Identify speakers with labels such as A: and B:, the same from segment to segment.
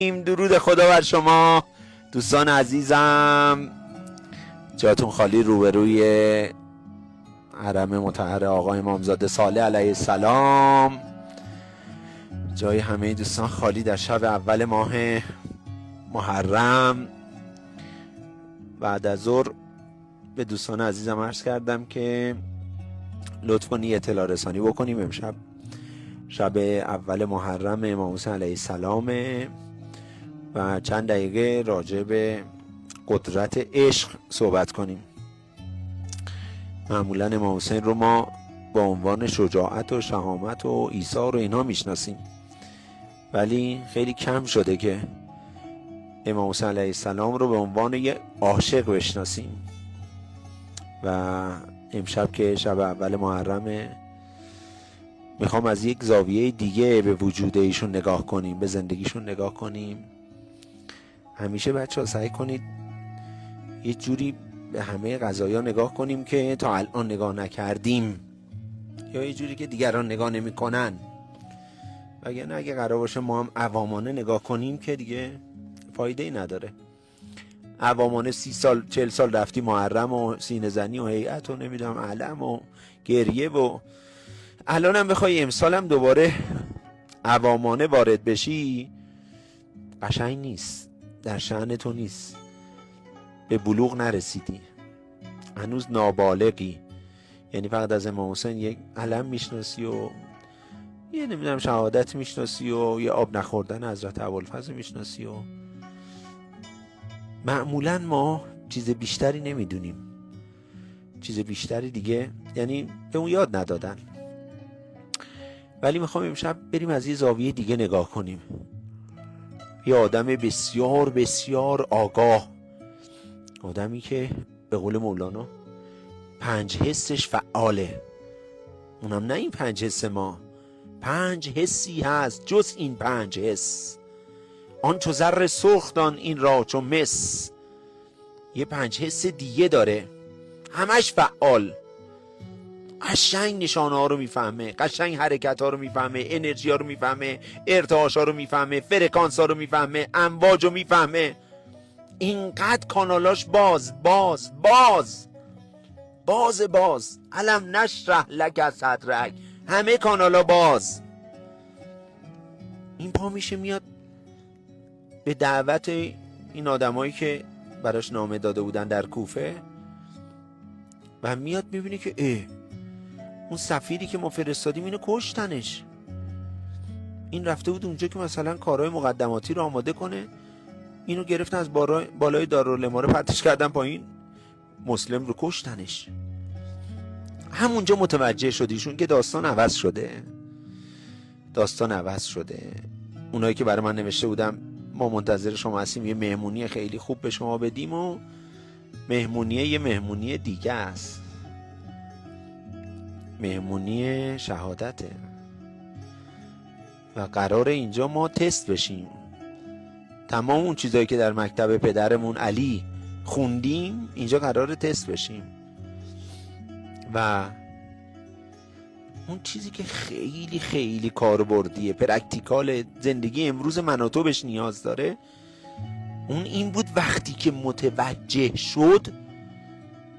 A: درود خدا بر شما دوستان عزیزم. جاتون خالی روبروی حرم مطهر آقا امامزاده صالح علیه السلام. جای همه دوستان خالی در شب اول ماه محرم. بعد از ظهر به دوستان عزیزم عرض کردم که لطف کنی اطلاع رسانی بکنیم. امشب شب اول محرم امام حسین علیه السلام و چند دقیقه راجع به قدرت عشق صحبت کنیم. معمولا امام حسین رو ما با عنوان شجاعت و شهامت و ایثار و اینا میشناسیم، ولی خیلی کم شده که امام حسین علیه السلام رو به عنوان یه عاشق بشناسیم. و امشب که شب اول محرمه میخوام از یک زاویه دیگه به وجود ایشون نگاه کنیم، به زندگیشون نگاه کنیم. همیشه بچه ها سعی کنید یه جوری به همه قضایا نگاه کنیم که تا الان نگاه نکردیم، یا یه جوری که دیگران نگاه نمی کنن. وگرنه اگه قرار باشه ما هم عوامانه نگاه کنیم که دیگه فایده ای نداره. عوامانه 30 سال 40 سال رفتی محرم و سینه زنی و هیئت و نمیدونم علم و گریه و الان هم بخوای امسال هم دوباره عوامانه وارد بشی، قشنگ نیست، در شأن تو نیست، به بلوغ نرسیدی، هنوز نابالغی. یعنی فقط از امام حسین یک علم میشناسی و یه نمیدونم شهادت میشناسی و یه آب نخوردن حضرت ابوالفضل میشناسی و معمولا ما چیز بیشتری نمیدونیم، چیز بیشتری دیگه یعنی به اون یاد ندادن. ولی میخوام امشب بریم از یه زاویه دیگه نگاه کنیم. یه آدم بسیار بسیار آگاه، آدمی که به قول مولانا 5 حسش فعاله. اونم نه این 5 حس ما، 5 حسی هست جز این 5 حس. آن چو زر سرخ دان این را چو مس. یه 5 حس دیگه داره، همش فعال، قشنگ نشانه ها رو میفهمه، قشنگ حرکت ها رو میفهمه، انرژی ها رو میفهمه، ارتعاش ها رو میفهمه، فرکانس ها رو میفهمه، امواج رو میفهمه. اینقدر کانالاش باز علم نشرح لک صدرک، همه کانالا باز. این پا میشه میاد به دعوت این آدمایی که براش نامه داده بودن در کوفه و میاد میبینه که اون سفیری که ما فرستادیم اینو کشتنش. این رفته بود اونجا که مثلا کارهای مقدماتی رو آماده کنه، اینو گرفتن از بالای دارالاماره پرتش کردن پایین، مسلم رو کشتنش. همونجا متوجه شدیشون که داستان عوض شده. اونایی که برای من نوشته بودم ما منتظر شما هستیم یه مهمونی خیلی خوب به شما بدیم، و یه مهمونی دیگه است، مهمونی شهادته و قرار اینجا ما تست بشیم. تمام اون چیزایی که در مکتب پدرمون علی خوندیم اینجا قرار تست بشیم. و اون چیزی که خیلی خیلی کاربردیه، پرکتیکال زندگی امروز من و تو بهش نیاز داره، اون این بود وقتی که متوجه شد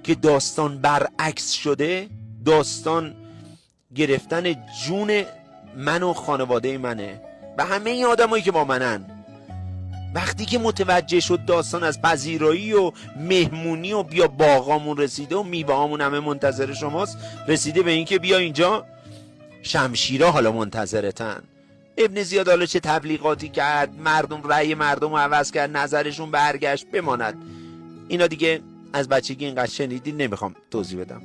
A: که داستان برعکس شده، داستان گرفتن جون من و خانواده منه و همه این آدمایی که با منن. وقتی که متوجه شد داستان از پذیرایی و مهمونی و بیا باغامون رسیده و میوه‌هامون همه منتظر شماست، رسیده به این که بیا اینجا شمشیرها حالا منتظرتن. ابن زیاد حالا چه تبلیغاتی کرد، مردم رأی مردم رو عوض کرد، نظرشون برگشت، بماند. اینا دیگه از بچگی اینقدر شنیدین، نمیخوام توضیح بدم.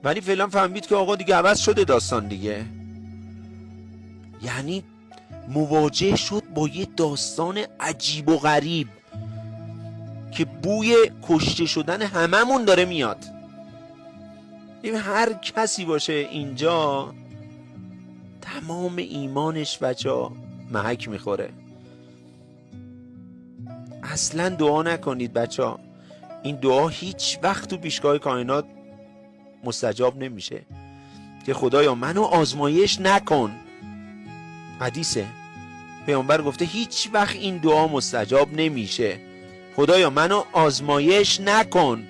A: ولی فعلا فهمید که آقا دیگه عوض شده داستان دیگه. یعنی مواجه شد با یه داستان عجیب و غریب که بوی کشته شدن هممون داره میاد. هر کسی باشه اینجا تمام ایمانش بچه محک میخوره. اصلا دعا نکنید بچه ها، این دعا هیچ وقت تو پیشگاه کائنات مستجاب نمیشه که خدایا منو آزمایش نکن. حدیثه پیامبر گفته هیچ وقت این دعا مستجاب نمیشه. خدایا منو آزمایش نکن.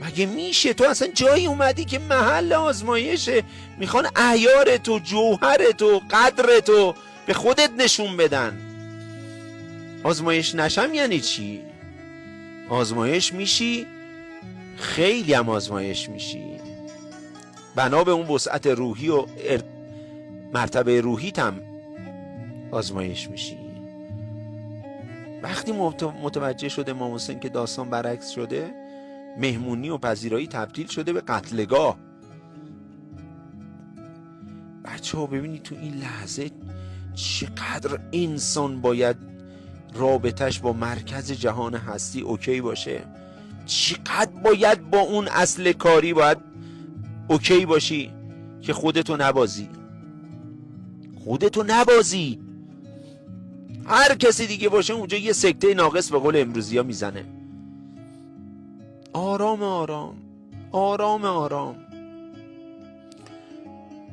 A: مگه میشه؟ تو اصلا جایی اومدی که محل آزمایشه. میخوان اعیارتو، جوهرتو، قدرتو به خودت نشون بدن. آزمایش نشم یعنی چی؟ آزمایش میشی، خیلی هم آزمایش میشی. بنا به اون وسعت روحی و مرتبه روحیت هم آزمایش میشی. وقتی متوجه شده امام حسین که داستان برعکس شده، مهمونی و پذیرایی تبدیل شده به قتلگاه. بچه ها ببینید تو این لحظه چقدر انسان باید رابطش با مرکز جهان هستی اوکی باشه. چقدر باید با اون اصل کاری باید اوکی باشی که خودتو نبازی. هر کسی دیگه باشه اونجا یه سکته ناقص به قول امروزی ها میزنه. آرام آرام آرام آرام.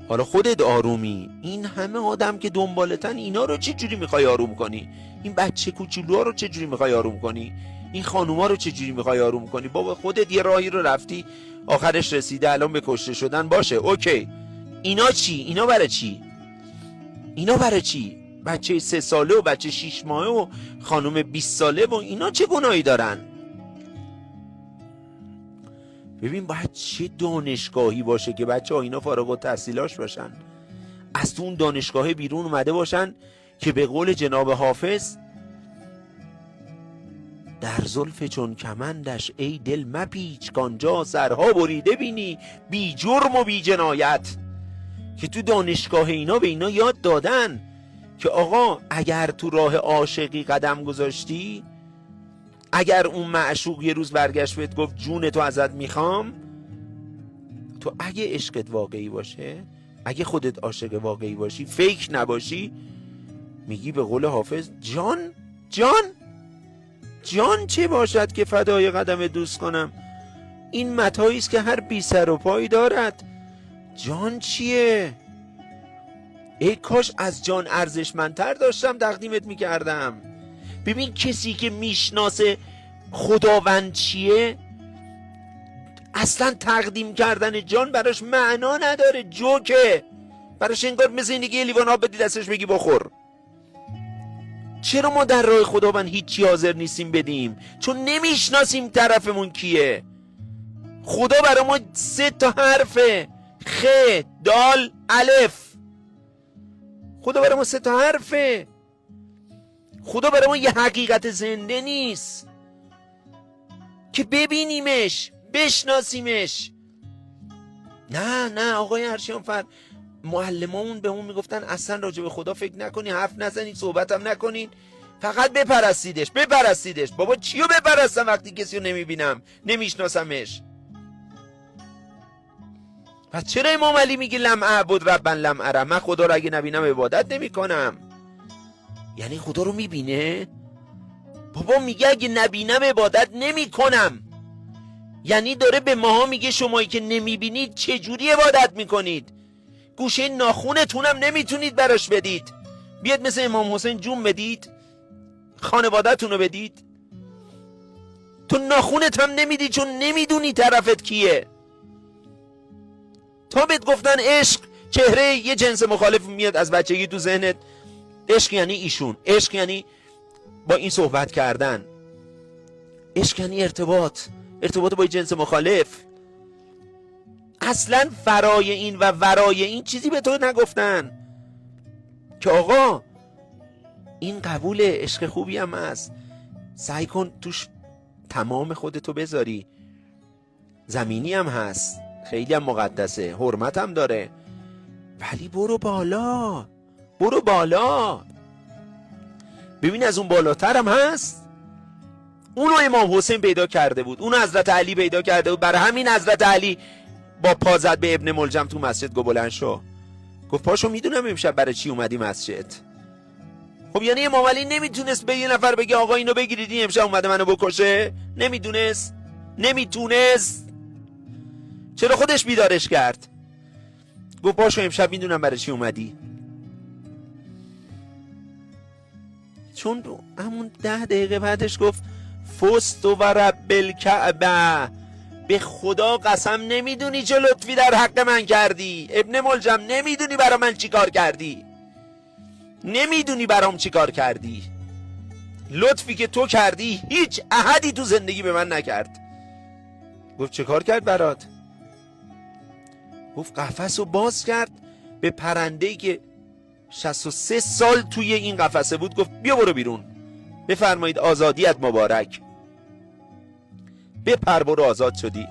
A: حالا خودت آرومی، این همه آدم که دنبالتن اینا رو چه جوری میخوای آروم کنی؟ این بچه کوچولوها رو چه جوری میخوای آروم کنی؟ این خانوما رو چه جوری میخوای آروم کنی؟ بابا خودت یه راهی رو رفتی آخرش رسیده، الان به کشته شدن باشه اوکی. اینا چی؟ اینا برای چی؟ بچه 3 ساله و بچه 6 ماهه و خانم 20 ساله و اینا چه گناهی دارن؟ ببین باید چه دانشگاهی باشه که بچه ها اینا فارغ التحصیلاش باشن، از تو اون دانشگاه بیرون اومده باشن که به قول جناب حافظ در زلف چون کمندش ای دل مپیچ کانجا سرها بریده بینی بی جرم و بی جنایت. که تو دانشگاه اینا به اینا یاد دادن که آقا اگر تو راه عاشقی قدم گذاشتی، اگر اون معشوق یه روز برگشت بهت گفت جون تو ازت میخوام، تو اگه عشقت واقعی باشه، اگه خودت عاشق واقعی باشی، فیک نباشی، میگی به قول حافظ جان چه باشد که فدای قدم دوست کنم. این متاعی است که هر بی سر و پای دارد. جان چیه؟ ای کاش از جان ارزشمندتر داشتم تقدیمت میکردم. ببین کسی که میشناسه خداوند چیه، اصلا تقدیم کردن جان براش معنا نداره، جوکه براش. انگار مثل اینه که یه لیوان آب بدی دستش بگی بخور. چرا ما در راه خداوند هیچی حاضر نیستیم بدیم؟ چون نمیشناسیم طرفمون کیه. خدا برای ما 3 تا حرفه، خ دال الف. خدا برای ما 3 تا حرفه. خدا برای ما یه حقیقت زنده نیست که ببینیمش، بشناسیمش. نه آقای ارشیانفر، معلمامون به اون میگفتن اصلا راجع به خدا فکر نکنی، حرف نزنید، صحبتم نکنین، فقط بپرستیدش. بابا چیو بپرستم وقتی کسی رو نمیبینم، نمیشناسمش؟ پس چرا امام علی میگه لم اعبد ربا لم اره؟ من خدا رو اگه نبینم عبادت نمیکنم. یعنی خدا رو میبینه؟ بابا میگه اگه نبینم عبادت نمیکنم. یعنی داره به ماها میگه شمایی که نمیبینید چجوری عبادت میکنید؟ گوشه ناخونتونم نمیتونید براش بدید، بیاد مثل امام حسین جون بدید، خانواده‌تون رو بدید؟ تو ناخونت هم نمیدی چون نمیدونی طرفت کیه. تا بهت گفتن عشق، چهره یه جنس مخالف میاد از بچگی تو ذهنت. عشق یعنی ایشون، عشق یعنی با این صحبت کردن، عشق یعنی ارتباط با جنس مخالف. اصلا فرای این و ورای این چیزی به تو نگفتن که آقا این قبول عشق خوبی هم هست، سعی کن توش تمام خودتو بذاری. زمینی هم هست، خیلی هم مقدسه، حرمت هم داره، ولی برو بالا. ببین از اون بالاتر هم هست. اونو امام حسین پیدا کرده بود، اونو حضرت علی پیدا کرده بود. برای همین حضرت علی با پا زد به ابن ملجم تو مسجد، گفت بلند شو. گفت پاشو، میدونم امشب برای چی اومدی مسجد. خب یعنی امام علی نمیتونست به یه نفر بگه آقا اینو بگیرید این امشب اومده منو بکشه؟ نمیتونست. چرا خودش بیدارش کرد؟ گفت پاشو امشب میدونم برای چی اومدی. چون همون 10 دقیقه بعدش گفت فست و رب الکعبه، به خدا قسم نمیدونی چه لطفی در حق من کردی ابن ملجم، نمیدونی برا من چی کار کردی، نمیدونی برام چی کار کردی، لطفی که تو کردی هیچ احدی تو زندگی به من نکرد. گفت چه کار کرد برات؟ گفت قفس رو باز کرد به پرنده‌ای که 63 سال توی این قفسه بود، گفت بیا برو بیرون، بفرمایید آزادیت مبارک، بپر برو آزاد شدی.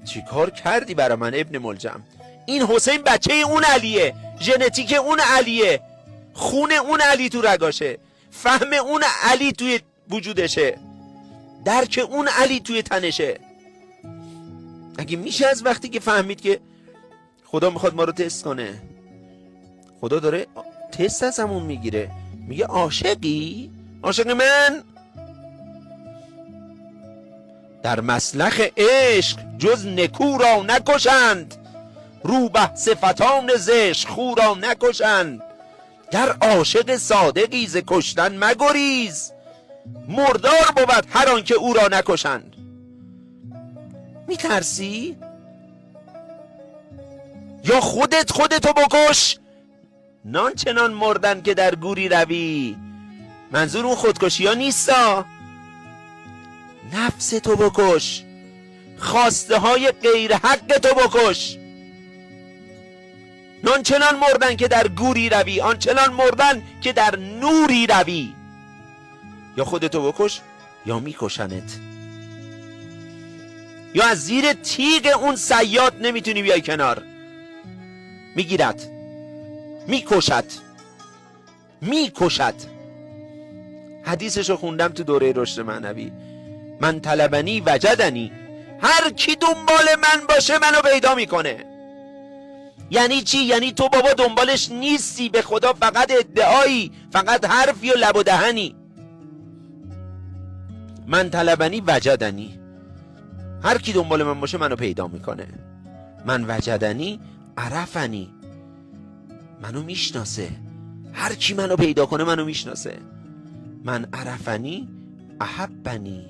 A: چی کار کردی برا من ابن ملجم؟ این حسین بچه اون علیه، ژنتیک اون علیه، خون اون علی تو رگاشه، فهم اون علی توی وجودشه، درک اون علی توی تنشه. اگه میشه از وقتی که فهمید که خدا میخواد ما رو تست کنه، خدا داره تست از همون میگیره، میگه عاشقی؟ عاشق من؟ در مسلخ عشق جز نکو را نکشند، روبه صفتان زشت خو را نکشند. گر عاشق صادقی ز کشتن مگریز، مردار بود هر آن که او را نکشند. میترسی؟ یا خودتو بکش، نان چنان مردن که در گوری روی. منظور اون خودکشی ها نیستا، نفستو بکش، خواسته های غیر حق تو بکش. نان چنان مردن که در گوری روی، آنچنان مردن که در نوری روی. یا خودتو بکش یا میکشنت، یا از زیر تیغ اون صیاد نمیتونی بیای کنار، میگیرد، میکشد. حدیثشو خوندم تو دوره رشد معنوی، من طلبنی وجدنی، هر کی دنبال من باشه منو پیدا میکنه. یعنی چی؟ یعنی تو بابا دنبالش نیستی، به خدا فقط ادعایی، فقط حرفی و لب و دهنی. من طلبنی وجدنی، هر کی دنبال من باشه منو پیدا میکنه. من وجدنی عرفنی، منو میشناسه، هر کی منو پیدا کنه منو میشناسه. من عرفنی احبنی،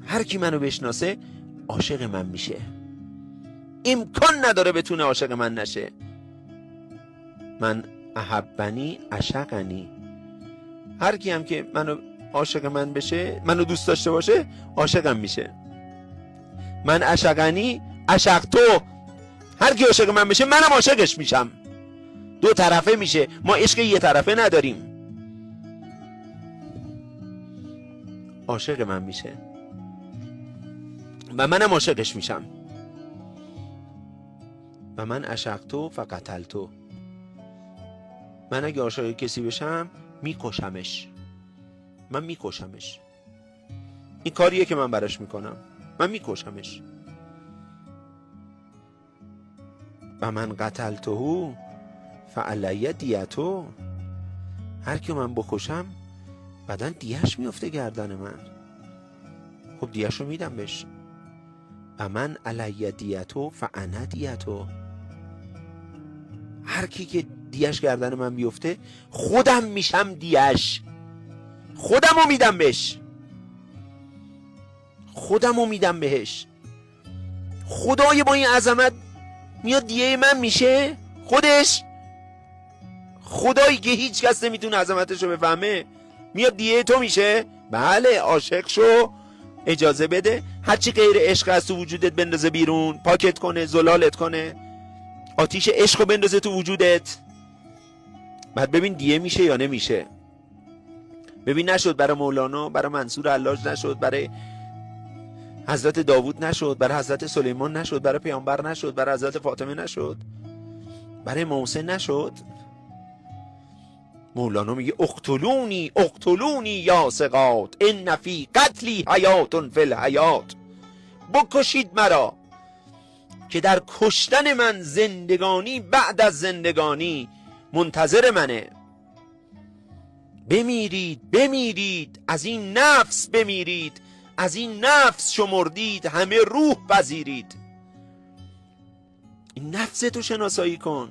A: هر کی منو بشناسه عاشق من میشه، امکان نداره بتونه عاشق من نشه. من احبنی عشقنی، هر کی هم که منو عاشق من بشه، منو دوست داشته باشه، عاشقم میشه. من عشقنی عشقتو، هر کی عاشق من بشه منم عاشقش میشم، دو طرفه میشه، ما عشق یه طرفه نداریم. عاشق من میشه و منم عاشقش میشم. و من عشقتو فقتلتو، من اگه عاشق کسی بشم میکشمش، من میکشمش. این کاریه که من براش میکنم، من میکشمش. و من قتلتو فعلی دیتو، هر کی من بکشم بعدن دیهش میفته گردن من، خب دیهش رو میدم بهش. و من علی دیتو فانا دیتو، هر کی که دیهش گردن من بیفته خودم میشم دیهش، خودم رو میدم بهش، خودم رو میدم بهش. خدای با این عظمت میاد دیه من میشه خودش، خدایی که هیچ کس نمیتونه عظمتش رو بفهمه میاد دیه تو میشه. بله عاشق شو، اجازه بده هرچی غیر عشق از تو وجودت بندازه بیرون، پاکت کنه، زلالت کنه، آتیش عشق رو بندازه تو وجودت، بعد ببین دیه میشه یا نمیشه. ببین نشد برای مولانا، برای منصور حلاج نشد، برای حضرت داوود نشد، برای حضرت سلیمان نشد، برای پیامبر نشد، برای حضرت فاطمه نشد، برای محسن نشد. مولانا میگه اقتلونی اقتلونی یا ثقات، ان فی قتلی حیات فی الحیات، بکشید مرا که در کشتن من زندگانی بعد از زندگانی منتظر منه. بمیرید بمیرید، از این نفس بمیرید، از این نفس شمردید همه روح پذیرید. این نفس تو شناسایی کن،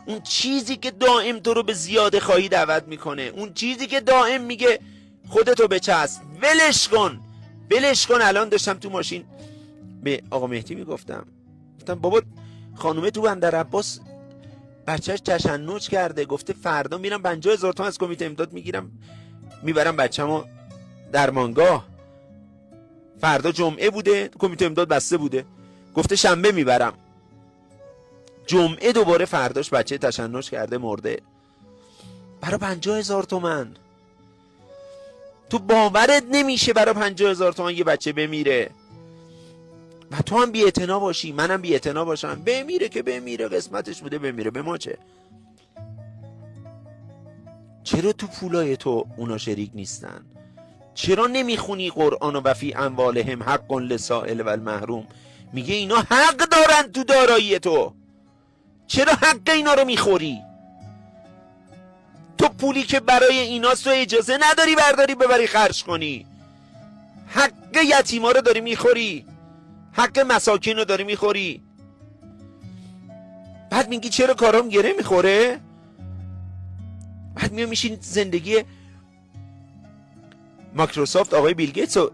A: اون چیزی که دائم تو رو به زیاده خواهی دعوت میکنه، اون چیزی که دائم میگه خودتو بچسب، ولش کن ولش کن. الان داشتم تو ماشین به آقا مهدی میگفتم بابا خانومه تو بندر عباس بچهش تشنج کرده، گفته فردا میرم 50,000 تومان از کمیته امداد میگیرم میبرم بچه‌مو درمانگاه. فردا جمعه بوده، کمیته امداد بسته بوده، گفته شنبه میبرم. جمعه دوباره فرداش بچه تشنج کرده مرده برای 50,000 تومان. تو باورت نمیشه برای 50,000 تومان یه بچه بمیره و تو هم بی‌اعتنا باشی، منم بی‌اعتنا باشم. بمیره که بمیره، قسمتش بوده بمیره، به ما چه؟ چرا تو پولای تو اونا شریک نیستن؟ چرا نمیخونی قرآن و فی اموالهم حق للسائل و المحروم؟ میگه اینا حق دارن تو دارایی تو، چرا حق اینا رو میخوری؟ تو پولی که برای ایناست تو اجازه نداری برداری ببری خرج کنی. حق یتیما رو داری میخوری، حق مساکین رو داری میخوری. بعد میگی چرا کارام گره میخوره؟ بعد میشین زندگی مایکروسافت آقای بیل گیتس رو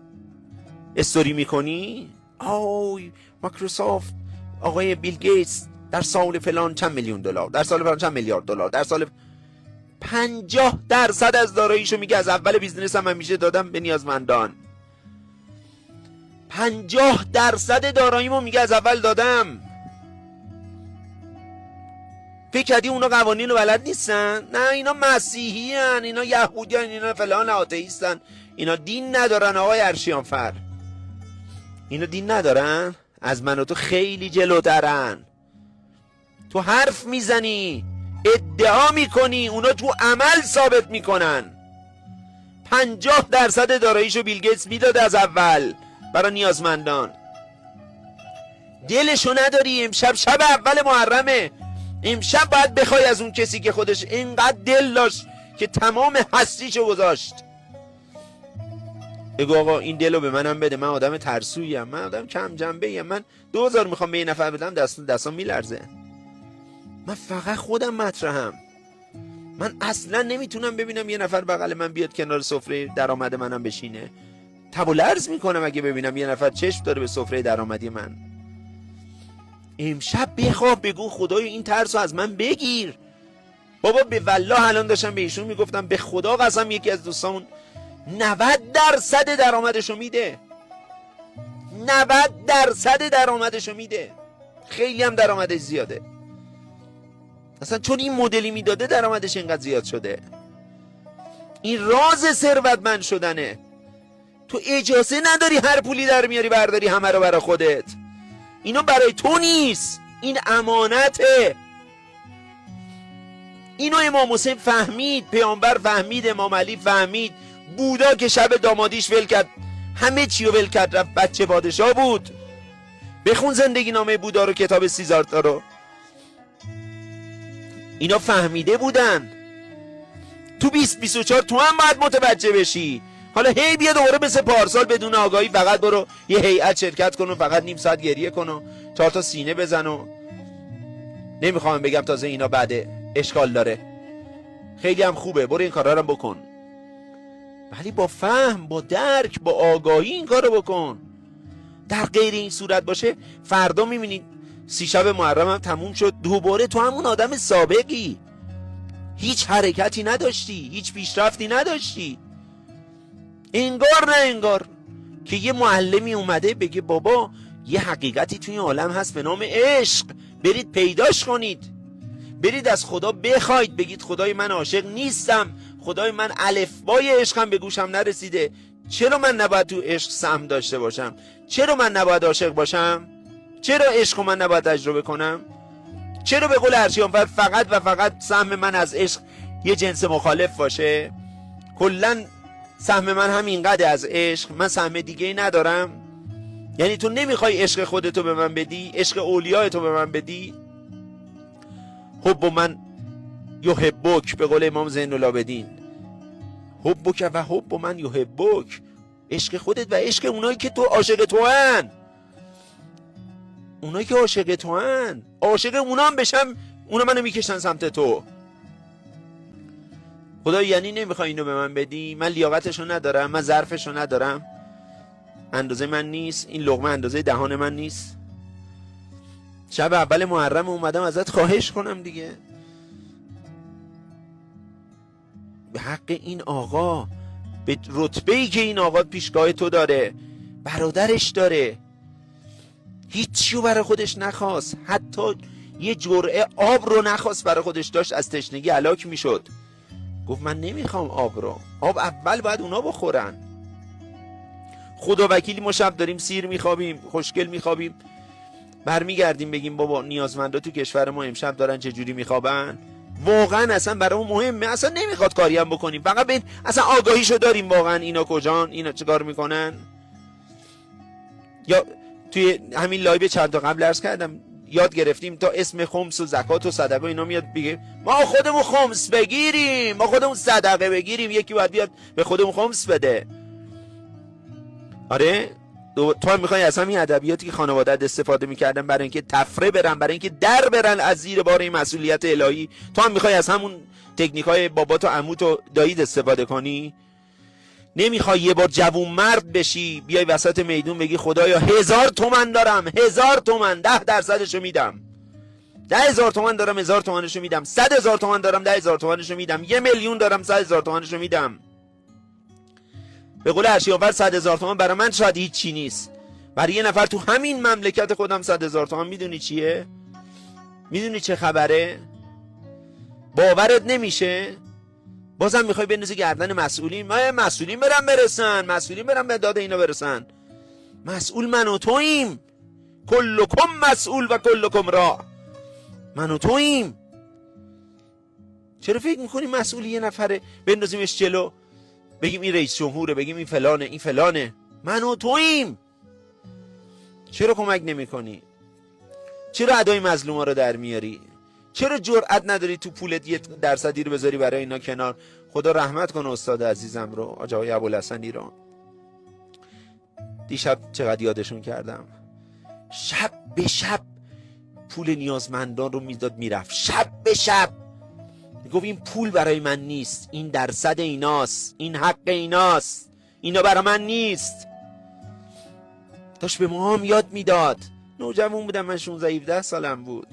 A: استوری میکنی. آی مایکروسافت آقای بیل گیتس در سال فلان چند میلیون دلار، در سال فلان چند میلیارد دلار، در سال 50% از داراییشو میگه از اول بیزنس هم همیشه دادم به نیازمندان. 50% داراییمو میگه از اول دادم. فکر کردی اونا قوانین رو بلد نیستن؟ نه، اینا مسیحی هن، اینا یهودی هن، اینا فلان آتئیستن، اینا دین ندارن. آقای ارشیانفر اینا دین ندارن، از من و تو خیلی جلوترن. تو حرف میزنی، ادعا میکنی، اونا تو عمل ثابت میکنن. 50% داراییشو بیل گیتس میداد از اول برای نیازمندان. دلشو نداری؟ امشب شب اول محرمه، امشب باید بخوای از اون کسی که خودش اینقدر دل داشت که تمام هستیشو گذاشت. بگو آقا این دلو به منم بده، من آدم ترسوییم، من آدم کم جنبه ایم، من 2000 میخوام به یه نفر بدم دستام میلرزه. من فقط خودم مطرحم. من اصلا نمیتونم ببینم یه نفر بغل من بیاد کنار سفره درآمد منم بشینه. تب و لرز میکنم اگه ببینم یه نفر چشم داره به سفره درآمدی من. امشب بخواب بگو خدای این ترسو از من بگیر. بابا به والله الان داشتم به ایشون میگفتم به خدا قسم یکی از دوستامون 90% درآمدشو میده، 90% درآمدشو میده. خیلی هم درآمدش زیاده، اصلا چون این مدلی میداده درآمدش اینقدر زیاد شده. این راز ثروتمند شدنه. تو اجازه نداری هر پولی در میاری برداری همه رو برای خودت. اینا برای تو نیست، این امانته. اینو امام حسین فهمید، پیامبر فهمید، امام علی فهمید، بودا که شب دامادیش ول کرد همه چی رو ول کرد رفت بچه پادشاه بود. بخون زندگی نامه بودا رو، کتاب 3000 تا رو. اینا فهمیده بودن. تو 2024 تو هم باید متوجه بشی. حالا هی بیا دوباره مثل پارسال بدون آگاهی فقط برو یه هیئت شرکت کن و فقط نیم ساعت گریه کن و 4 تا سینه بزن و نمیخوام بگم تازه اینا بعد اشکال داره، خیلی هم خوبه، برو این کارا رو بکن، ولی با فهم، با درک، با آگاهی این کارو بکن. در غیر این صورت باشه فردا میبینید 30 شب محرم هم تموم شد، دوباره تو همون آدم سابقی، هیچ حرکتی نداشتی، هیچ پیشرفتی نداشتی. انگار نه انگار که یه معلمی اومده بگه بابا یه حقیقتی توی عالم هست به نام عشق، برید پیداش کنید، برید از خدا بخواید، بگید خدای من عاشق نیستم، خدای من الفبای عشقم به گوشم نرسیده، چرا من نباید تو عشق سهم داشته باشم؟ چرا من نباید عاشق باشم؟ چرا عشق من نباید تجربه کنم؟ چرا به قول ارشیانفر فقط و فقط سهم من از عشق یه جنس مخالف باشه؟ کلن سهم من همینقدر از عشق، من سهم دیگه ای ندارم؟ یعنی تو نمیخوای عشق خودتو به من بدی، عشق اولیایتو به من بدی؟ حب من یحبک، به قول امام زین العابدین، حبک و حب من یحبک، عشق خودت و عشق اونایی که تو عاشق تو هن، اونایی که عاشق تو هن، عاشق اونا هم بشم اونا منو میکشن سمت تو. خدا یعنی نمیخوای اینو به من بدی؟ من لیاقتشو ندارم؟ من ظرفشو ندارم؟ اندازه من نیست؟ این لقمه اندازه دهان من نیست؟ شب اول محرم اومدم ازت خواهش کنم دیگه، به حق این آقا، به رتبه‌ای که این آقا پیشگاه تو داره، برادرش داره، هیچیو برای خودش نخواست، حتی یه جرعه آب رو نخواست برای خودش، داشت از تشنگی هلاک میشد. گفت من نمیخوام آب رو، آب اول باید اونا بخورن. خدا وکیلی ما شب داریم سیر میخوابیم، خوشگل میخوابیم، برمیگردیم بگیم بابا نیازمندا تو کشور ما امشب دارن چجوری میخوابن. واقعا اصلا برامون مهمه، اصلا نمیخواد کاری هم بکنیم، فقط ببین اصلا آگاهیشو داریم واقعا اینا کجان، اینا چیکار میکنن. یا توی همین لایو چند تا قبل عرض کردم یاد گرفتیم تا اسم خمس و زکات و صدقه اینا میاد بگه ما خودمون خمس بگیریم، ما خودمون صدقه بگیریم، یکی باید بیاد به خودمون خمس بده. آره تو هم میخوای از همین ادبیاتی که خانواده‌ات استفاده میکردن برای اینکه تفره برن، برای اینکه در برن از زیر بار این مسئولیت الهی، تو هم میخوای از همون تکنیک‌های بابات و عموت و دایید استفاده کنی؟ نمیخوای یه بار جوون مرد بشی بیای وسط میدون بگی خدایا 1000 تومن دارم، 1000 تومن 10% میدم، 10,000 تومن دارم 1000 تومنشو میدم، 100,000 تومن دارم 10,000 تومنشو میدم، 1,000,000 دارم 100,000 تومنشو میدم. به قول ارشیانفر 100,000 تومن برای من شاید هیچ چی نیست، برای یه نفر تو همین مملکت خودم 100,000 تومن میدونی چیه؟ میدونی چه خبره؟ باورت نمیشه؟ بازم میخوای بندازی گردن مسئولین؟ ما مسئولین برن مسئولین برن به داد اینا برسن. مسئول من و توییم، کلکم مسئول و کلکم را، من و توییم. چرا فکر میکنی مسئولی یه نفره بندازیمش جلو بگیم این رئیس جمهوره، بگیم این فلانه این فلانه؟ من و توییم. چرا کمک نمی کنی؟ چرا ادای مظلوما رو در میاری؟ چرا جرأت نداری تو پولت یه درصدی رو بذاری برای اینا کنار؟ خدا رحمت کنه استاد عزیزم رو، آقای ابوالحسنی رو، دیشب چقدر یادشون کردم. شب به شب پول نیازمندان رو میداد میرفت، شب به شب میگفت این پول برای من نیست، این درصد ایناست، این حق ایناست، اینا برای من نیست. داشت به ما هم یاد میداد. نوجوان بودم من، 16-17 سالم بود،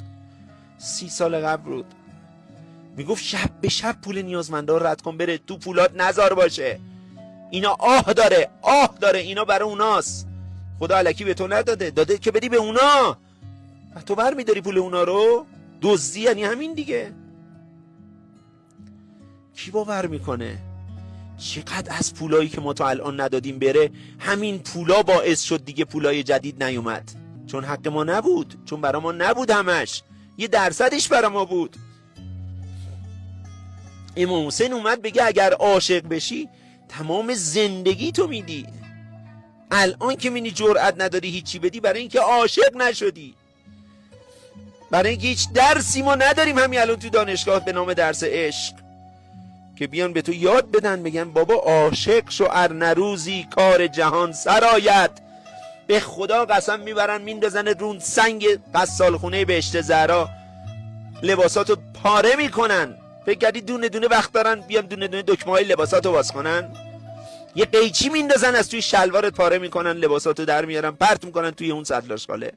A: 30 سال قبل بود. میگفت شب به شب پول نیازمندان رد کن، بره تو پولات نزار باشه، اینا آه داره، اینا برای اوناست. خدا الکی به تو نداده، داده که بدی به اونا، تو بر میداری پول اونا رو. دزدی یعنی همین دیگه. کی باور میکنه؟ چقدر از پولایی که ما تا الان ندادیم بره، همین پولا باعث شد دیگه پولای جدید نیومد، چون حق ما نبود، چون برا ما نبود، همش یه درصدش برا ما بود. امام حسین اومد بگه اگر عاشق بشی تمام زندگی تو میدی. الان که میبینی جرأت نداری هیچی بدی، برای اینکه عاشق نشدی، برای اینکه هیچ درسی ما نداریم همین الان تو دانشگاه به نام درس عشق که بیان به تو یاد بدن، بگن بابا عاشق شو ارنروزی کار جهان سرایت. به خدا قسم میبرن میندازن رون سنگ قصال خونه بهشت زهرا، لباساتو پاره میکنن. فکر کردی دونه دونه وقت دارن بیان دونه دونه دکمه های لباساتو باز کنن؟ یه قیچی میندازن از توی شلوارت پاره میکنن، لباساتو در میارن پرت میکنن توی اون سدلاشخاله.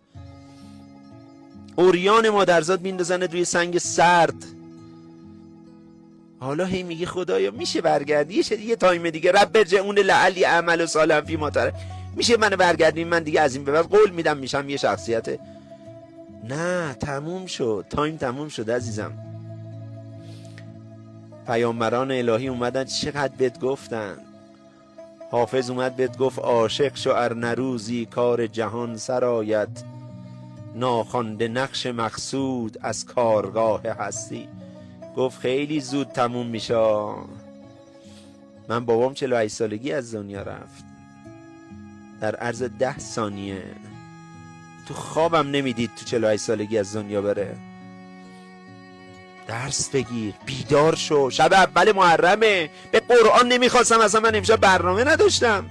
A: اوریان مادرزاد میندازن روی سنگ سرد. حالا هی میگی خدایا میشه برگردی یه تایم دیگه، رب برجعون لعلی اعمل صالحا فیما ترک، میشه منو برگردین من دیگه از این به بعد قول میدم میشم یه شخصیت. نه تموم شد، تایم تموم شد عزیزم. پیامبران الهی اومدن چقدر بهت گفتن. حافظ اومد بهت گفت عاشق شو ارنروزی کار جهان سرایت، ناخوانده نقش مقصود از کارگاه هستی. گفت خیلی زود تموم میشه. من بابام 48 سالگی از دنیا رفت در عرض 10 ثانیه. تو خوابم نمیدید تو 48 سالگی از دنیا بره. درس بگیر، بیدار شو. شب اول محرمه، به قرآن نمیخواستم اصلا، من امشب برنامه نداشتم.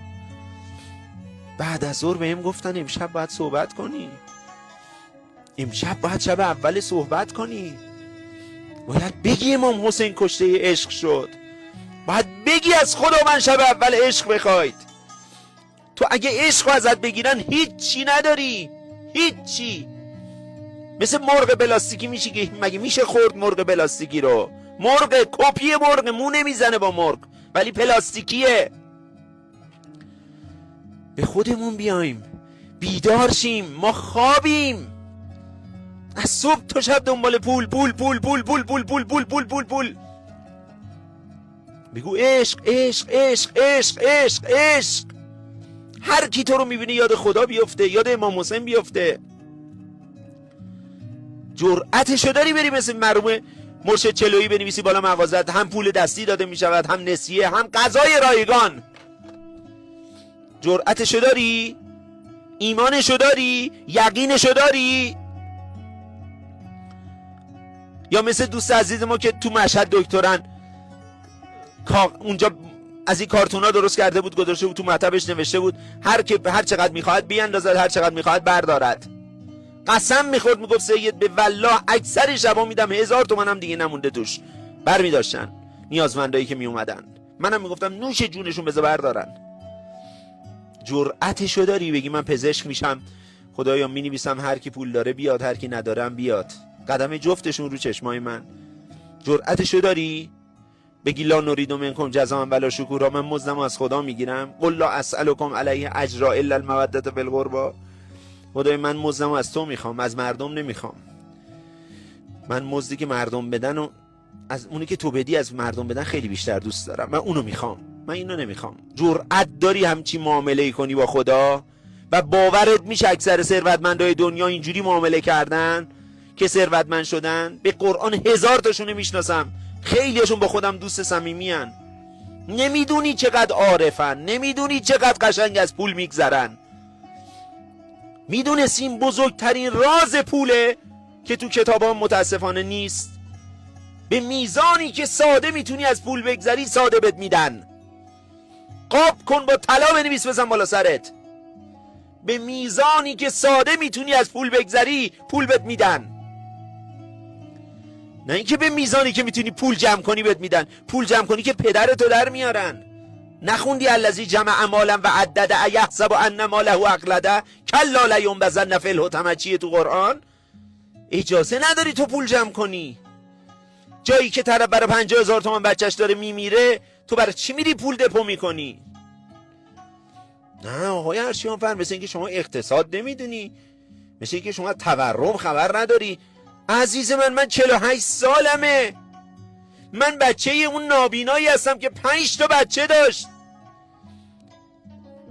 A: بعد از ظهر بهم گفتن امشب باید صحبت کنی، امشب باید شب اول صحبت کنی. باید بگی امام حسین کشته عشق شد، باید بگی از خدا من شب اول عشق بخواید. تو اگه عشق ازت بگیرن هیچی نداری، هیچی. مثل مرغ پلاستیکی میشی که مگه میشه خورد مرغ پلاستیکی رو؟ مرغ کپی مرغ، مو نمیزنه با مرغ ولی پلاستیکیه. به خودمون بیایم، بیدار شیم. ما خوابیم، از صبح تا شب دنبال پول پول پول پول پول پول پول پول پول پول پول. بگو عشق عشق عشق عشق عشق عشق. هر کی تو رو میبینه یاد خدا بیفته، یاد امام حسین بیفته. جرأتشو داری بری مثل مرحوم مرشد چلویی بنویسی بالا مغازت هم پول دستی داده میشود، هم نسیه، هم غذای رایگان؟ جرأتشو داری؟ ایمانشو داری؟ یقینشو داری؟ یا مثل دوست عزیز ما که تو مشهد دکترن، اونجا از این کارتونا درست کرده بود، گذاشته بود تو مطبش نوشته بود هر چقدر میخواهد بیاندازد، هر چقدر میخواهد بردارد. قسم میخورد میگفت سید به والله اکثر شبا میدم 1000 تومن هم دیگه نمونده توش. بر میداشتن نیازمندایی که میومدن، منم میگفتم نوش جونشون بذار بردارن. جرأتشو داری بگی من پزشک میشم خدایا مینویسم هر کی پول داره بیاد، هر کی ندارم بیاد؟ قدم جفتشون رو چشمای من. جرأتشو داری بگی لا نرید منکم جزاء ولا شکورا، من مزدم از خدا میگیرم؟ قل لا اسالکم علیه اجرا الا المودة فی القربى. خدای من مزدم از تو میخوام، از مردم نمیخوام. من مزدی که مردم بدن و از اونی که تو بدی از مردم بدن خیلی بیشتر دوست دارم، من اونو میخوام، من اینو نمیخوام. جرأت داری همچی معامله کنی با خدا؟ و باورت میشه اکثر ثروتمندای دنیا اینجوری معامله کردن که ثروتمند شدن؟ به قرآن 1000 تاشون میشناسم، خیلیشون با خودم دوست صمیمیان. نمیدونی چقدر عارفن، نمیدونی چقدر قشنگ از پول میگذرن. میدونستیم بزرگترین راز پوله که تو کتابا متاسفانه نیست؟ به میزانی که ساده میتونی از پول بگذری ساده بهت میدن. قاب کن با طلا بنویس بزن بالا سرت. به میزانی که ساده میتونی از پول بگذری پول بهت میدن، نه اینکه به میزانی که میتونی پول جمع کنی بهت میدن. پول جمع کنی که پدرتو در میارن. نخوندی الذی جمع مالا و عدده ایحسب ان ماله اخلده کلا لینبذن فی الحطمه تو قرآن؟ اجازه نداری تو پول جمع کنی. جایی که طرف برای 50,000 تومان بچهش داره میمیره، تو برای چی میری پول دپو میکنی؟ نه آقای ارشیان فر، مثل اینکه شما اقتصاد نمیدونی، مثل اینکه شما تورم خبر نداری. عزیز من 48 سالمه، من بچه اون نابینایی هستم که 5 تا بچه داشت.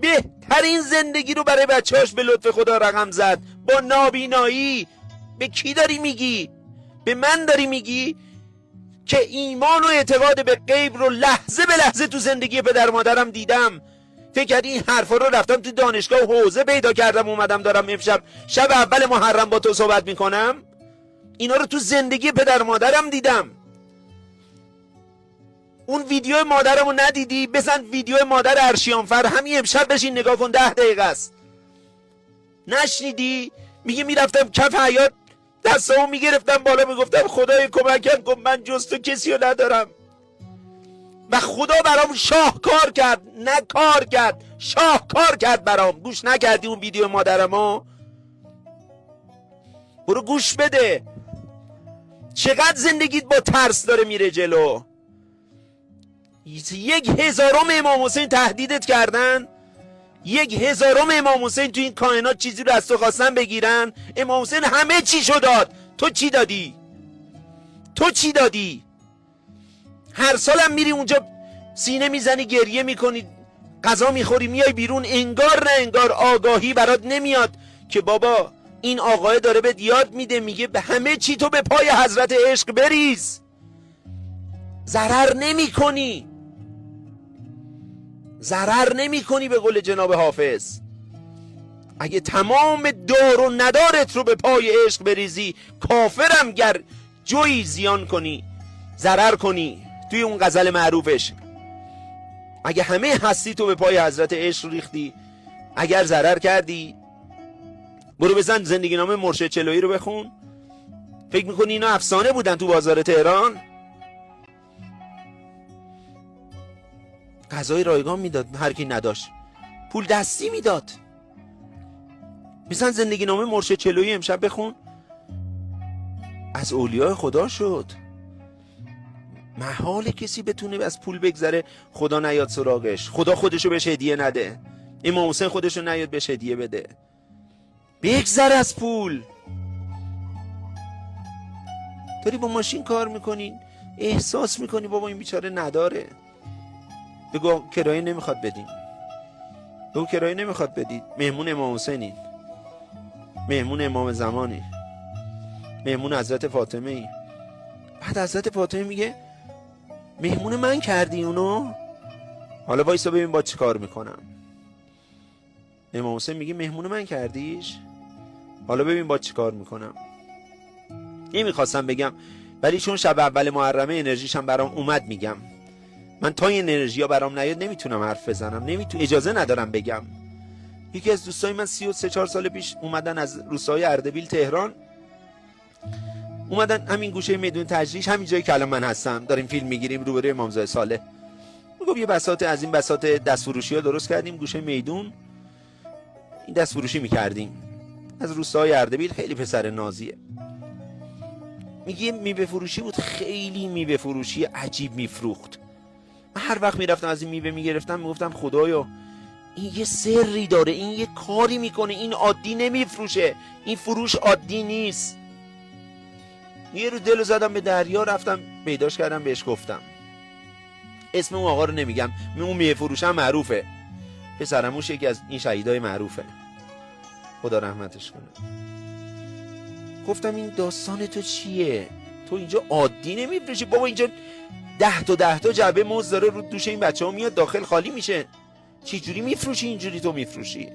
A: بهترین زندگی رو برای بچه‌هاش به لطف خدا رقم زد با نابینایی. به کی داری میگی؟ به من داری میگی که ایمان و اعتقاد به غیب رو لحظه به لحظه تو زندگی پدر مادرم دیدم. فکر کردی این حرفا رو رفتم تو دانشگاه حوزه پیدا کردم اومدم دارم امشب شب اول محرم با تو صحبت میکنم؟ اینا رو تو زندگی پدر مادرم دیدم. اون ویدیو مادرمو ندیدی؟ بزن ویدیو مادر ارشیانفر، همین امشب بشین نگاه کن، 10 دقیقه است. نشنیدی؟ میگه میرفتم کف حیاط دستامو میگرفتم بالا میگفتم خدای کمکم کن، من جز تو کسی رو ندارم. و خدا برام شاهکار کرد، نه کار کرد، شاهکار کرد برام. گوش نکردی اون ویدیو مادرمو؟ برو گوش بده. چقدر زندگیت با ترس داره میره جلو. 1000 امام حسین تهدیدت کردن، 1000 امام حسین تو این کائنات چیزی رو از تو خواستن بگیرن. امام حسین همه چی شو داد، تو چی دادی؟ تو چی دادی؟ هر سالم میری اونجا سینه میزنی، گریه میکنی، غذا میخوری، میای بیرون انگار نه انگار آگاهی برات نمیاد که بابا این آقای داره بهت یاد میده، میگه به همه چی تو به پای حضرت عشق بریز، ضرر نمی کنی، ضرر نمی کنی. به قول جناب حافظ اگه تمام دار و ندارت رو به پای عشق بریزی، کافرم گر جوی زیان کنی ضرر کنی. توی اون غزل معروفش اگه همه هستی تو به پای حضرت عشق ریختی، اگر ضرر کردی، برو بزن زندگی نامه مرشد چلویی رو بخون. فکر میکنی اینا افسانه بودن تو بازار تهران؟ غذای رایگان میداد هر کی نداشت، پول دستی میداد. مثلا زندگی نامه مرشد چلویی امشب بخون، از اولیاء خدا شد. محال کسی بتونه از پول بگذره خدا نیاد سراغش، خدا خودشو بهش هدیه نده، امام حسین خودشو نیاد بهش هدیه بده. بگذر از پول. داری با ماشین کار میکنین، احساس میکنی بابا این بیچاره نداره، بگو کرایه نمیخواد بدین، بگو کرایه نمیخواد بدید. مهمون امام حسینی، مهمون امام زمانی، مهمون حضرت فاطمه ای. بعد حضرت فاطمه میگه مهمون من کردی اونو، حالا وایسا ببین با چی کار میکنم. امام حسین میگه مهمون من کردیش، حالا ببین با چی کار میکنم. نمیخواستم بگم ولی چون شب اول محرمه انرژیشم برام اومد میگم. من تا این انرژی ها برام نیاد نمیتونم حرف بزنم، اجازه ندارم بگم. یکی از دوستای من 33-4 سال پیش اومدن از روستای اردبیل تهران، اومدن همین گوشه میدون تجریش، همین جایی که الان من هستم داریم فیلم میگیریم روبروی امامزاده صالح. میگم یه بساط از این بساط دستفروشی ها درست کردیم گوشه میدون، این دستفروشی میکردیم. از روستای اردبیل، خیلی پسر نازیه. میگه میوه فروشی بود، خیلی میوه فروشی عجیب میفروخت. من هر وقت میرفتم از این میوه میگرفتم میگفتم خدایا این یه سری داره، این یه کاری میکنه، این عادی نمیفروشه، این فروش عادی نیست. یه رو دلو زدم به دریا، رفتم پیداش کردم، بهش گفتم. اسم اون آقا رو نمیگم، اون میوه فروش هم معروفه، پسرموش یکی از این شهیدای معروفه، خدا رحمتش کنه. گفتم این داستان تو چیه؟ تو اینجا عادی نمیفروشی بابا، اینجا 10 تا جعبه موز داره رو دوش این بچه ها میاد داخل خالی میشه، چی جوری میفروشی اینجوری تو میفروشی؟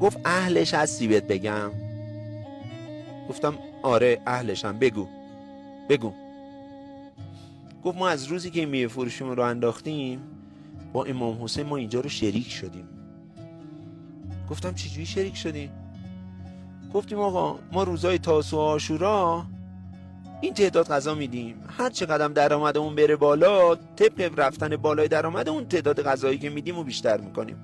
A: گفت اهلش هستی بهت بگم؟ گفتم آره اهلشم، بگو. گفت ما از روزی که این میوه فروشیمون رو انداختیم با امام حسین ما اینجا رو شریک شدیم. گفتم چجوری شریک شدیم؟ گفتیم آقا ما روزای تاسوعا و عاشورا این تعداد غذا میدیم، هر چه قدم درآمدمون بره بالا طبق رفتن بالای درآمد اون تعداد غذایی که میدیم رو بیشتر میکنیم.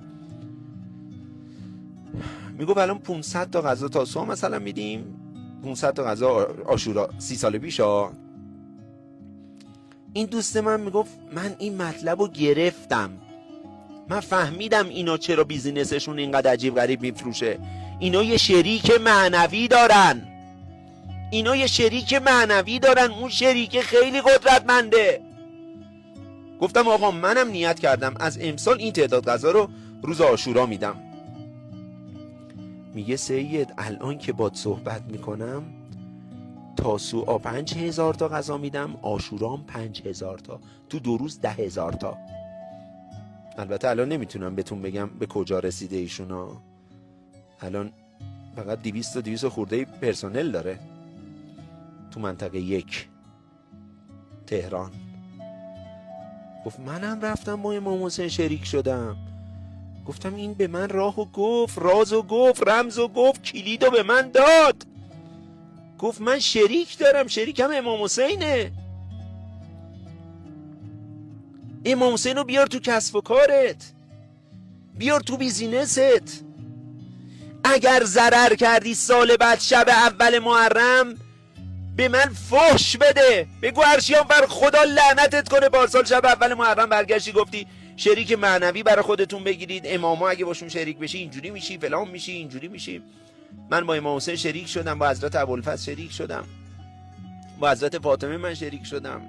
A: میگو الان 500 تا غذا تاسوعا مثلا میدیم، 500 تا غذا عاشورا 30 سال پیش این دوست من میگفت من این مطلب رو گرفتم، من فهمیدم اینا چرا بیزینسشون اینقدر عجیب غریب میفروشه. اینا یه شریک معنوی دارن، اون شریک خیلی قدرتمنده. گفتم آقا منم نیت کردم از امسال این تعداد غذا رو روز عاشورا میدم. میگه سید الان که باد صحبت میکنم تاسوعا 5000 تا غذا میدم، عاشورام 5000 تا، تو 2 روز 10,000 تا. البته الان نمیتونم بهتون بگم به کجا رسیده ایشونا، الان فقط 200 خورده پرسنل داره تو منطقه 1 تهران. گفت منم رفتم با امام حسین شریک شدم. گفتم این به من راهو گفت، رازو گفت، رمزو گفت، کلیدو به من داد. گفت من شریک دارم، شریکم امام حسینه. امام حسین رو بیار تو کسب و کارت، بیار تو بیزینست. اگر ضرر کردی سال بعد شب اول محرم به من فحش بده، بگو ارشیان بر خدا لعنتت کنه، پارسال شب اول محرم برگشتی گفتی شریک معنوی برای خودتون بگیرید، اماما اگه باشون شریک بشی اینجوری میشی، فلان میشی، اینجوری میشی. من با امام حسین شریک شدم، با حضرت ابوالفضل شریک شدم، با حضرت فاطمه من شریک شدم.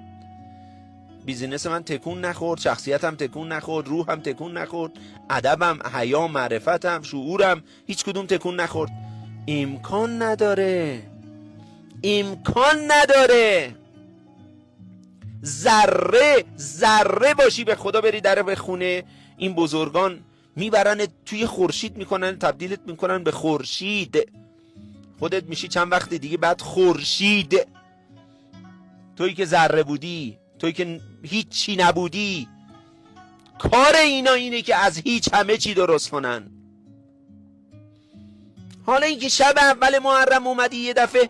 A: بیزینس من تکون نخورد، شخصیتم تکون نخورد، روحم تکون نخورد، ادبم، حیا، معرفتم، شعورم، هیچ کدوم تکون نخورد. امکان نداره ذره باشی به خدا بری در به خونه این بزرگان، میبرن توی خورشید میکنن، تبدیلت میکنن به خورشید، خودت میشی چند وقت دیگه بعد خورشید. تویی که ذره بودی، تویی که هیچی نبودی، کار اینا اینه که از هیچ همه چی درست کنن. حالا اینکه شب اول محرم اومدی یه دفعه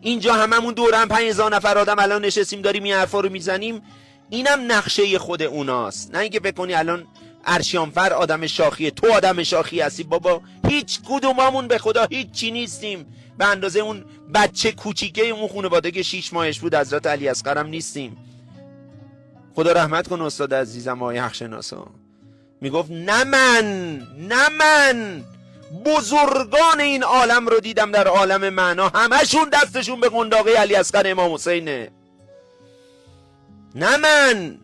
A: اینجا هممون دورم 5000 نفر آدم الان نشستیم داریم این حرفا رو میزنیم، اینم نقشه خود اوناست. نه اینکه فکر کنی الان ارشیانفر آدم شاخیه، تو آدم شاخی هستی. بابا هیچ کدوممون به خدا هیچ چی نیستیم، به اندازه اون بچه کوچیکه اون خانواده که 6 ماهش بود حضرت علی اصغر هم نیستیم. خدا رحمت کنه استاد عزیزم آقای حقشناسا، میگفت نه من بزرگان این عالم رو دیدم در عالم معنا، همشون دستشون به قنداقه علی اصغر امام حسینه. نه من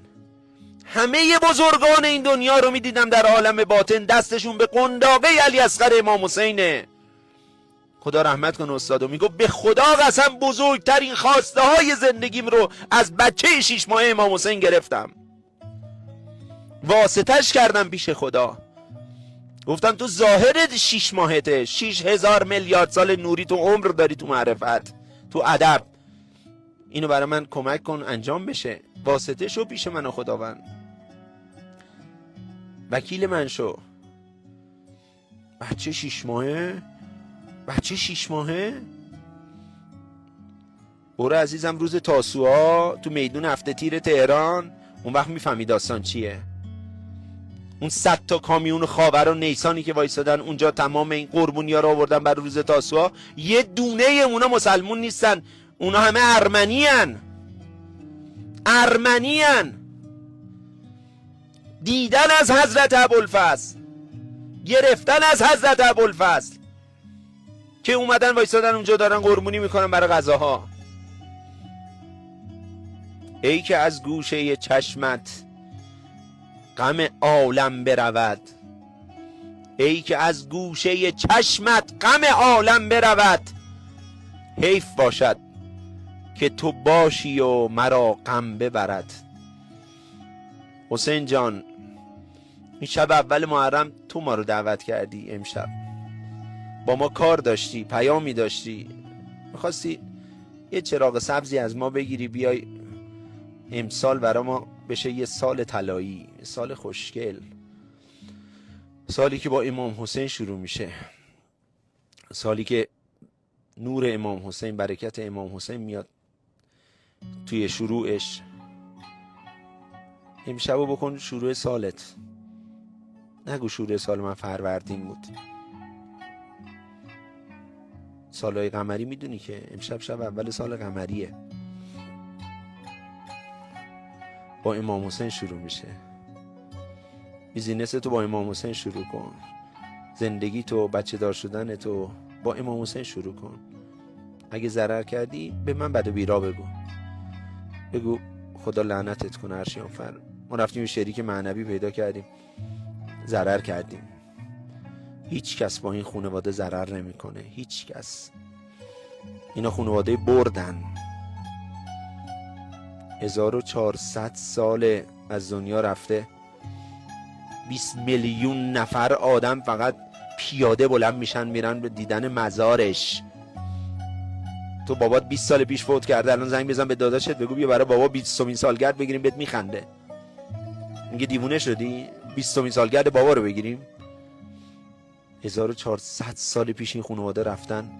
A: همه بزرگان این دنیا رو میدیدم در عالم باطن دستشون به قنداقه علی اصغر امام حسینه. خدا رحمت کنه استادو، میگو به خدا قسم بزرگترین خواسته های زندگیم رو از بچه 6 ماه امام حسین گرفتم، واسطش کردم پیش خدا. گفتم تو ظاهرت 6 ماهته، 6000 میلیارد سال نوری تو عمر داری، تو معرفت، تو ادب، اینو برای من کمک کن انجام بشه. واسطه شو پیش من و خداوند، وکیل من شو. بچه 6 ماهه، بچه 6 ماهه. برو عزیزم روز تاسوعا تو میدون هفته تیر تهران، اون وقت میفهمی داستان چیه. اون 100 تا کامیون خاور و نیسانی که وایسادن اونجا تمام این قربونیا رو آوردن برای روز تاسوعا، یه دونه اونا مسلمون نیستن، اونا همه ارمنیان. دیدن از حضرت ابوالفضل، گرفتن از حضرت ابوالفضل که اومدن وایسادن اونجا دارن قربونی میکنن برای غذاها. ای که از گوشه چشمت غم عالم برود، ای که از گوشه چشمت غم عالم برود، حیف باشد که تو باشی و مرا غم ببرد. حسین جان، این شب اول محرم تو ما رو دعوت کردی، امشب با ما کار داشتی، پیامی داشتی، میخواستی یه چراغ سبزی از ما بگیری بیای امسال برای ما بشه یه سال طلایی، سال خوشگل، سالی که با امام حسین شروع میشه، سالی که نور امام حسین، برکت امام حسین میاد توی شروعش. امشبو بکن شروع سالت، نگو شروع سال من فروردین بود. سالهای قمری میدونی که امشب شب اول سال قمریه، با امام حسین شروع میشه. بیزینس تو با امام حسین شروع کن، زندگی تو، بچه دار شدن تو با امام حسین شروع کن. اگه ضرر کردی به من بد و بیرا بگو خدا لعنتت کنه ارشیانفر، ما رفتیم شریک معنوی پیدا کردیم، ضرر کردیم. هیچ کس با این خانواده ضرر نمیکنه، هیچ کس. اینا خانواده بردن، 1400 سال از دنیا رفته، 20 میلیون نفر آدم فقط پیاده بلند میشن میرن به دیدن مزارش. تو بابات 20 سال پیش فوت کرده، الان زنگ بزن به داداشت بگو بیا برای بابا 20مین سالگرد بگیریم، بهت میخنده. میگه دیوونه شدی 20مین سالگرد بابا رو بگیریم؟ 1400 سال پیش این خانواده رفتن،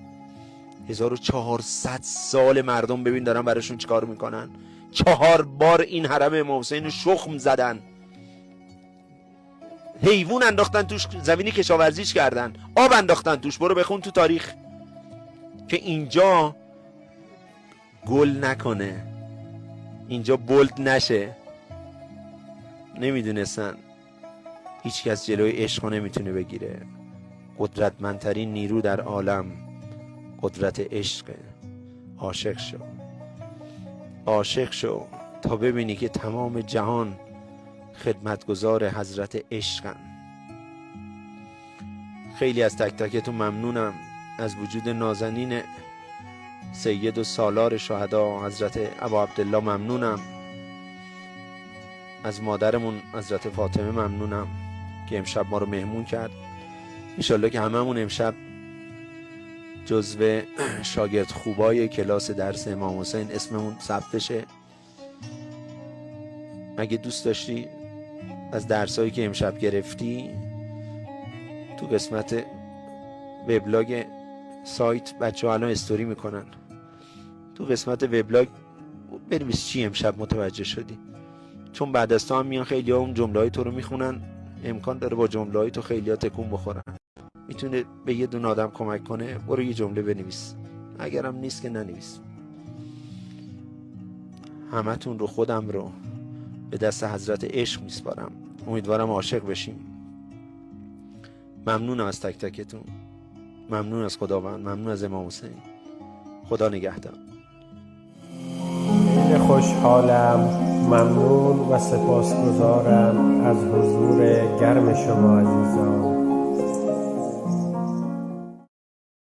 A: 1400 سال مردم ببین دارن براشون چیکار میکنن. 4 بار این حرم امام حسین رو شخم زدن، حیوان انداختن توش، زمینی کشاورزیش کردن، آب انداختن توش. برو بخون تو تاریخ که اینجا گل نکنه، اینجا بولد نشه. نمیدونستن هیچ کس جلوی عشق نمیتونه بگیره. قدرتمندترین نیرو در عالم قدرت عشق. عاشق شو تا ببینی که تمام جهان خدمتگزار حضرت عشقن. خیلی از تک تکتون ممنونم، از وجود نازنین سید و سالار شهدا حضرت ابا عبدالله ممنونم، از مادرمون حضرت فاطمه ممنونم که امشب ما رو مهمون کرد. انشالله که هممون امشب جزو شاگرد خوبای کلاس درس امام حسین اسممون ثبت شه. اگه دوست داشتی از درسایی که امشب گرفتی تو قسمت وبلاگ سایت بچه ها الان استوری میکنن، تو قسمت وبلاگ بنویس چی امشب متوجه شدی، چون بعد از تو هم میان خیلی ها اون جمله‌های تو رو میخونن، امکان داره با جمله‌های تو خیلی ها تکون بخورن. میتونه به یه دونه آدم کمک کنه. برو یه جمله بنویس، اگرم نیست که ننویس. همتون رو، خودم رو به دست حضرت عشق میسپارم. امیدوارم عاشق بشیم. ممنونم از تک تکتون، ممنون از خداوند، ممنون از امام حسین. خدا نگهدار.
B: خیلی خوشحالم، ممنون و سپاسگزارم از حضور گرم شما عزیزان.